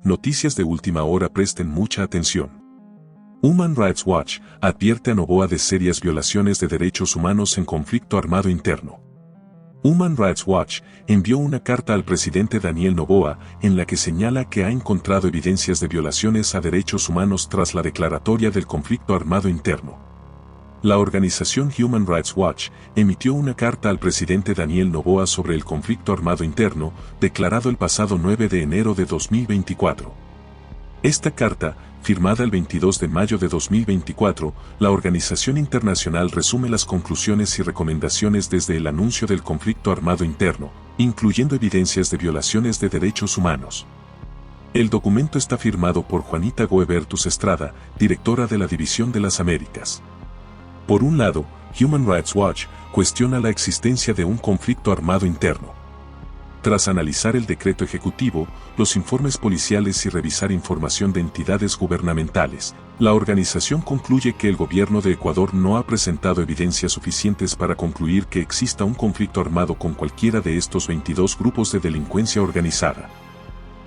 Noticias de última hora, presten mucha atención. Human Rights Watch advierte a Noboa de serias violaciones de derechos humanos en conflicto armado interno. Human Rights Watch envió una carta al presidente Daniel Noboa en la que señala que ha encontrado evidencias de violaciones a derechos humanos tras la declaratoria del conflicto armado interno. La organización Human Rights Watch emitió una carta al presidente Daniel Noboa sobre el conflicto armado interno, declarado el pasado 9 de enero de 2024. Esta carta, firmada el 22 de mayo de 2024, la organización internacional resume las conclusiones y recomendaciones desde el anuncio del conflicto armado interno, incluyendo evidencias de violaciones de derechos humanos. El documento está firmado por Juanita Goebertus Estrada, directora de la División de las Américas. Por un lado, Human Rights Watch cuestiona la existencia de un conflicto armado interno. Tras analizar el decreto ejecutivo, los informes policiales y revisar información de entidades gubernamentales, la organización concluye que el gobierno de Ecuador no ha presentado evidencias suficientes para concluir que exista un conflicto armado con cualquiera de estos 22 grupos de delincuencia organizada.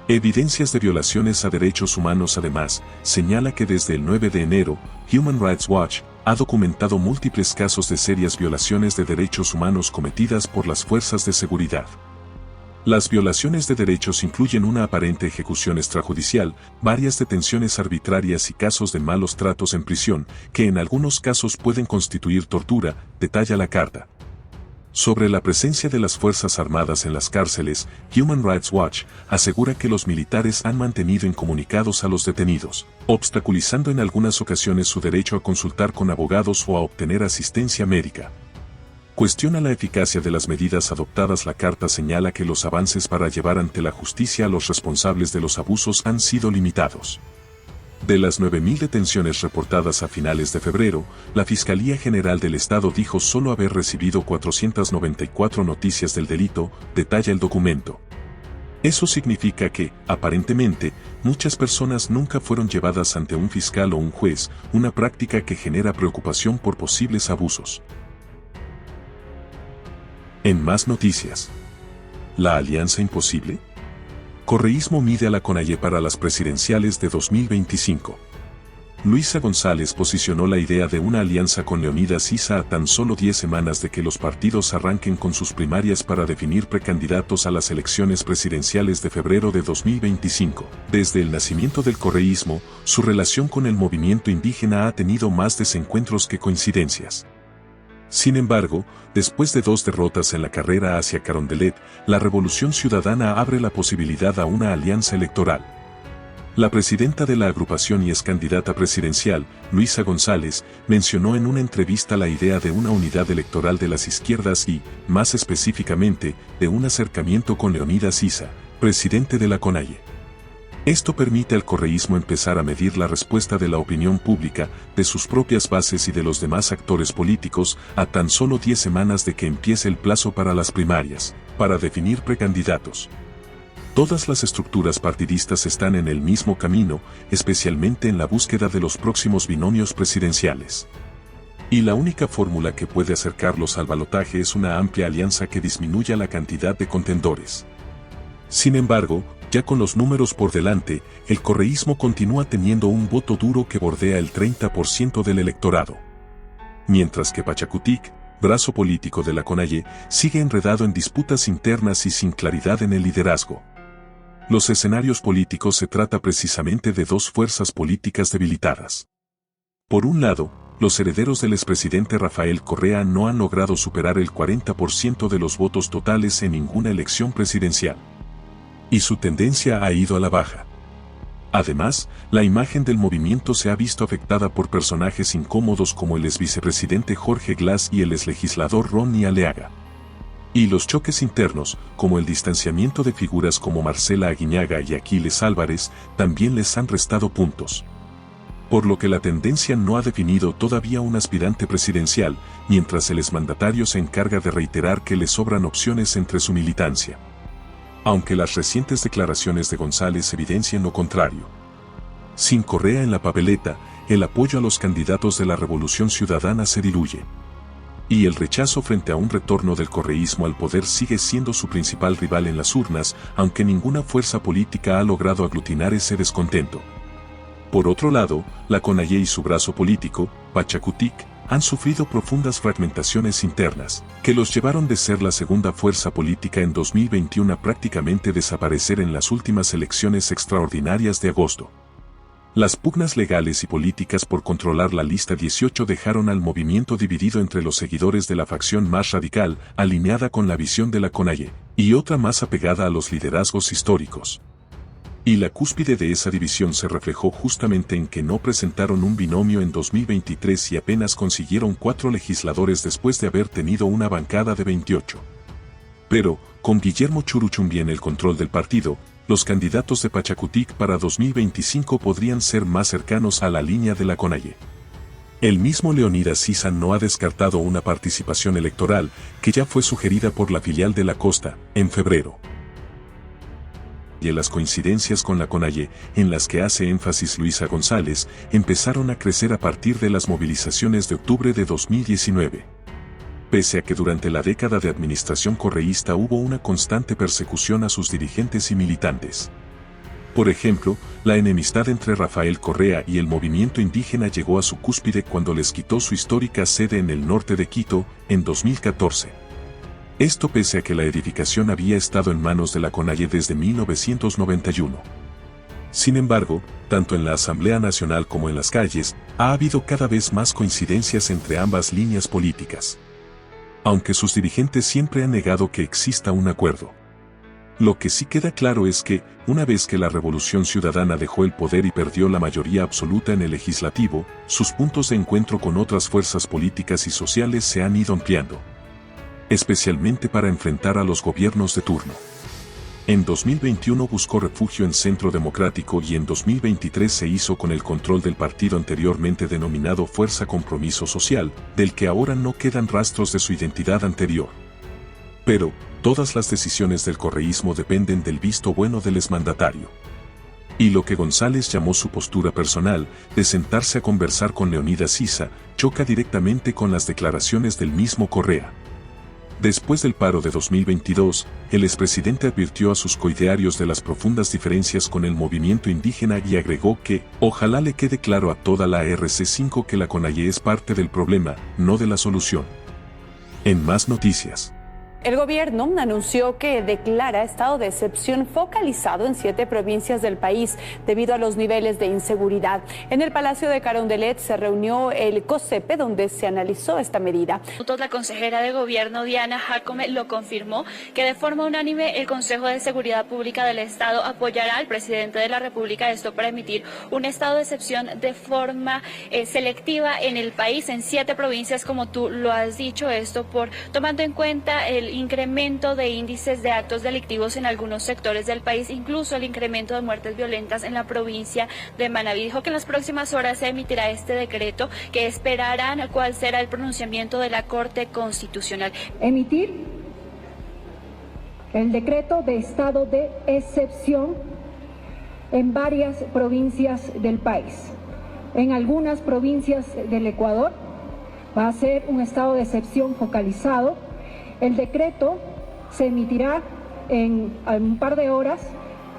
Evidencias de violaciones a derechos humanos. Además, señala que desde el 9 de enero, Human Rights Watch ha documentado múltiples casos de serias violaciones de derechos humanos cometidas por las fuerzas de seguridad. Las violaciones de derechos incluyen una aparente ejecución extrajudicial, varias detenciones arbitrarias y casos de malos tratos en prisión, que en algunos casos pueden constituir tortura, detalla la carta. Sobre la presencia de las Fuerzas Armadas en las cárceles, Human Rights Watch asegura que los militares han mantenido incomunicados a los detenidos, obstaculizando en algunas ocasiones su derecho a consultar con abogados o a obtener asistencia médica. Cuestiona la eficacia de las medidas adoptadas. La carta señala que los avances para llevar ante la justicia a los responsables de los abusos han sido limitados. De las 9.000 detenciones reportadas a finales de febrero, la Fiscalía General del Estado dijo solo haber recibido 494 noticias del delito, detalla el documento. Eso significa que, aparentemente, muchas personas nunca fueron llevadas ante un fiscal o un juez, una práctica que genera preocupación por posibles abusos. En más noticias. ¿La alianza imposible? Correísmo mide a la CONAIE para las presidenciales de 2025. Luisa González posicionó la idea de una alianza con Leonidas Issa a tan solo 10 semanas de que los partidos arranquen con sus primarias para definir precandidatos a las elecciones presidenciales de febrero de 2025. Desde el nacimiento del correísmo, su relación con el movimiento indígena ha tenido más desencuentros que coincidencias. Sin embargo, después de 2 derrotas en la carrera hacia Carondelet, la Revolución Ciudadana abre la posibilidad a una alianza electoral. La presidenta de la agrupación y ex candidata presidencial, Luisa González, mencionó en una entrevista la idea de una unidad electoral de las izquierdas y, más específicamente, de un acercamiento con Leonidas Issa, presidente de la CONAIE. Esto permite al correísmo empezar a medir la respuesta de la opinión pública, de sus propias bases y de los demás actores políticos, a tan solo 10 semanas de que empiece el plazo para las primarias, para definir precandidatos. Todas las estructuras partidistas están en el mismo camino, especialmente en la búsqueda de los próximos binomios presidenciales. Y la única fórmula que puede acercarlos al balotaje es una amplia alianza que disminuya la cantidad de contendores. Sin embargo, ya con los números por delante, el correísmo continúa teniendo un voto duro que bordea el 30% del electorado. Mientras que Pachacutic, brazo político de la CONAIE, sigue enredado en disputas internas y sin claridad en el liderazgo. Los escenarios políticos se trata precisamente de 2 fuerzas políticas debilitadas. Por un lado, los herederos del expresidente Rafael Correa no han logrado superar el 40% de los votos totales en ninguna elección presidencial. Y su tendencia ha ido a la baja. Además, la imagen del movimiento se ha visto afectada por personajes incómodos como el exvicepresidente Jorge Glass y el exlegislador Ronny Aleaga. Y los choques internos, como el distanciamiento de figuras como Marcela Aguiñaga y Aquiles Álvarez, también les han restado puntos. Por lo que la tendencia no ha definido todavía un aspirante presidencial, mientras el exmandatario se encarga de reiterar que le sobran opciones entre su militancia. Aunque las recientes declaraciones de González evidencian lo contrario. Sin Correa en la papeleta, el apoyo a los candidatos de la Revolución Ciudadana se diluye. Y el rechazo frente a un retorno del correísmo al poder sigue siendo su principal rival en las urnas, aunque ninguna fuerza política ha logrado aglutinar ese descontento. Por otro lado, la CONAIE y su brazo político, Pachakutik, han sufrido profundas fragmentaciones internas, que los llevaron de ser la segunda fuerza política en 2021 a prácticamente desaparecer en las últimas elecciones extraordinarias de agosto. Las pugnas legales y políticas por controlar la lista 18 dejaron al movimiento dividido entre los seguidores de la facción más radical, alineada con la visión de la CONAIE, y otra más apegada a los liderazgos históricos. Y la cúspide de esa división se reflejó justamente en que no presentaron un binomio en 2023 y apenas consiguieron 4 legisladores después de haber tenido una bancada de 28. Pero, con Guillermo Churuchumbi en el control del partido, los candidatos de Pachakutik para 2025 podrían ser más cercanos a la línea de la CONAIE. El mismo Leonidas Sisa no ha descartado una participación electoral, que ya fue sugerida por la filial de la Costa, en febrero. Y las coincidencias con la CONAIE, en las que hace énfasis Luisa González, empezaron a crecer a partir de las movilizaciones de octubre de 2019. Pese a que durante la década de administración correísta hubo una constante persecución a sus dirigentes y militantes. Por ejemplo, la enemistad entre Rafael Correa y el movimiento indígena llegó a su cúspide cuando les quitó su histórica sede en el norte de Quito, en 2014. Esto pese a que la edificación había estado en manos de la CONAIE desde 1991. Sin embargo, tanto en la Asamblea Nacional como en las calles, ha habido cada vez más coincidencias entre ambas líneas políticas. Aunque sus dirigentes siempre han negado que exista un acuerdo. Lo que sí queda claro es que, una vez que la Revolución Ciudadana dejó el poder y perdió la mayoría absoluta en el legislativo, sus puntos de encuentro con otras fuerzas políticas y sociales se han ido ampliando. Especialmente para enfrentar a los gobiernos de turno. En 2021 buscó refugio en Centro Democrático y en 2023 se hizo con el control del partido anteriormente denominado Fuerza Compromiso Social, del que ahora no quedan rastros de su identidad anterior. Pero, todas las decisiones del correísmo dependen del visto bueno del exmandatario. Y lo que González llamó su postura personal, de sentarse a conversar con Leonidas Sisa, choca directamente con las declaraciones del mismo Correa. Después del paro de 2022, el expresidente advirtió a sus coidearios de las profundas diferencias con el movimiento indígena y agregó que, ojalá le quede claro a toda la RC5 que la CONAIE es parte del problema, no de la solución. En más noticias. El gobierno anunció que declara estado de excepción focalizado en 7 provincias del país debido a los niveles de inseguridad. En el Palacio de Carondelet se reunió el COSEPE donde se analizó esta medida. La consejera de gobierno Diana Jacome lo confirmó que de forma unánime el Consejo de Seguridad Pública del Estado apoyará al presidente de la República esto para emitir un estado de excepción de forma selectiva en el país en 7 provincias como tú lo has dicho, esto por tomando en cuenta el incremento de índices de actos delictivos en algunos sectores del país, incluso el incremento de muertes violentas en la provincia de Manabí. Dijo que en las próximas horas se emitirá este decreto que esperarán cuál será el pronunciamiento de la Corte Constitucional. Emitir el decreto de estado de excepción en varias provincias del país. En algunas provincias del Ecuador va a ser un estado de excepción focalizado. El decreto se emitirá en un par de horas,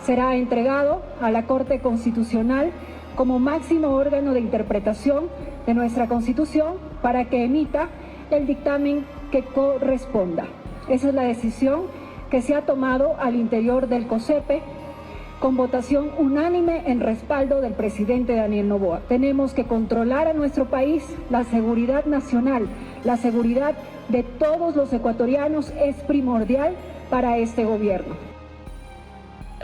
será entregado a la Corte Constitucional como máximo órgano de interpretación de nuestra Constitución para que emita el dictamen que corresponda. Esa es la decisión que se ha tomado al interior del COSEPE con votación unánime en respaldo del presidente Daniel Noboa. Tenemos que controlar a nuestro país, la seguridad nacional, la seguridad de todos los ecuatorianos es primordial para este gobierno.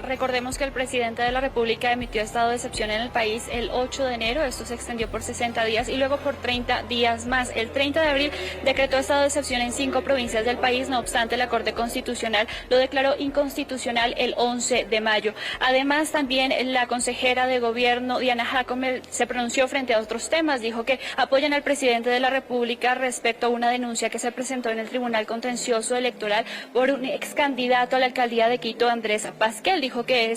Recordemos que el presidente de la República emitió estado de excepción en el país el 8 de enero, esto se extendió por 60 días y luego por 30 días más. El 30 de abril decretó estado de excepción en 5 provincias del país, no obstante la Corte Constitucional lo declaró inconstitucional el 11 de mayo. Además también la consejera de gobierno Diana Jacome se pronunció frente a otros temas, dijo que apoyan al presidente de la República respecto a una denuncia que se presentó en el Tribunal Contencioso Electoral por un ex candidato a la alcaldía de Quito, Andrés Pasquel. Dijo dijo que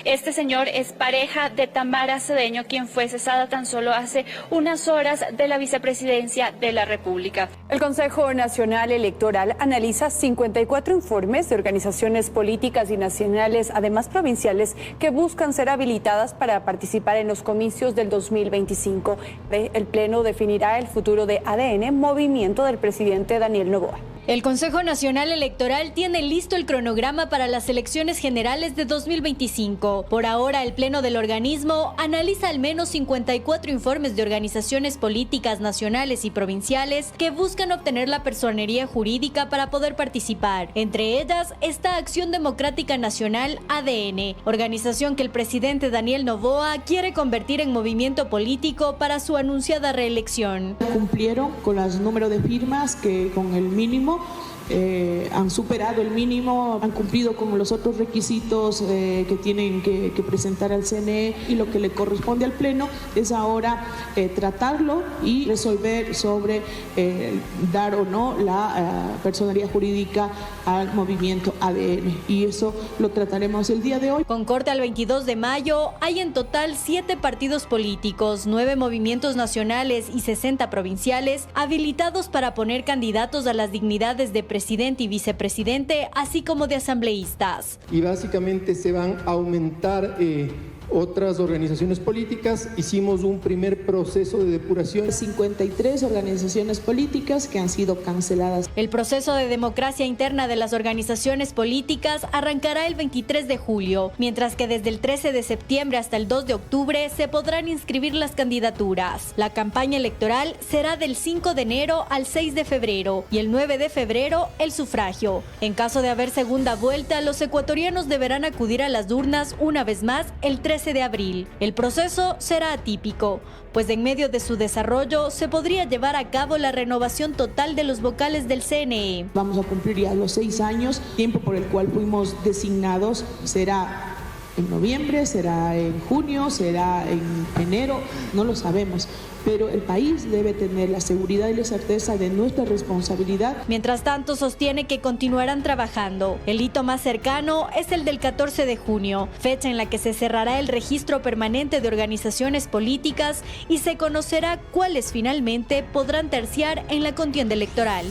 este señor es pareja de Tamara Cedeño, quien fue cesada tan solo hace unas horas de la vicepresidencia de la República. El Consejo Nacional Electoral analiza 54 informes de organizaciones políticas y nacionales, además provinciales, que buscan ser habilitadas para participar en los comicios del 2025. El Pleno definirá el futuro de ADN, movimiento del presidente Daniel Noboa. El Consejo Nacional Electoral tiene listo el cronograma para las elecciones generales de 2025. Por ahora, el Pleno del organismo analiza al menos 54 informes de organizaciones políticas nacionales y provinciales que buscan obtener la personería jurídica para poder participar. Entre ellas está Acción Democrática Nacional, ADN, organización que el presidente Daniel Noboa quiere convertir en movimiento político para su anunciada reelección. Cumplieron con los números de firmas que con el mínimo. Han superado el mínimo, han cumplido con los otros requisitos que tienen que presentar al CNE, y lo que le corresponde al Pleno es ahora tratarlo y resolver sobre dar o no la personería jurídica al movimiento ADN, y eso lo trataremos el día de hoy. Con corte al 22 de mayo hay en total 7 partidos políticos, 9 movimientos nacionales y 60 provinciales habilitados para poner candidatos a las dignidades de presidente y vicepresidente, así como de asambleístas. Y básicamente se van a aumentar otras organizaciones políticas. Hicimos un primer proceso de depuración. 53 organizaciones políticas que han sido canceladas. El proceso de democracia interna de las organizaciones políticas arrancará el 23 de julio, mientras que desde el 13 de septiembre hasta el 2 de octubre se podrán inscribir las candidaturas. La campaña electoral será del 5 de enero al 6 de febrero y el 9 de febrero el sufragio. En caso de haber segunda vuelta, los ecuatorianos deberán acudir a las urnas una vez más el 13 de abril. El proceso será atípico, pues en medio de su desarrollo se podría llevar a cabo la renovación total de los vocales del CNE. Vamos a cumplir ya los 6 años, tiempo por el cual fuimos designados. Será en noviembre, será en junio, será en enero, no lo sabemos. Pero el país debe tener la seguridad y la certeza de nuestra responsabilidad. Mientras tanto, sostiene que continuarán trabajando. El hito más cercano es el del 14 de junio, fecha en la que se cerrará el registro permanente de organizaciones políticas y se conocerá cuáles finalmente podrán terciar en la contienda electoral.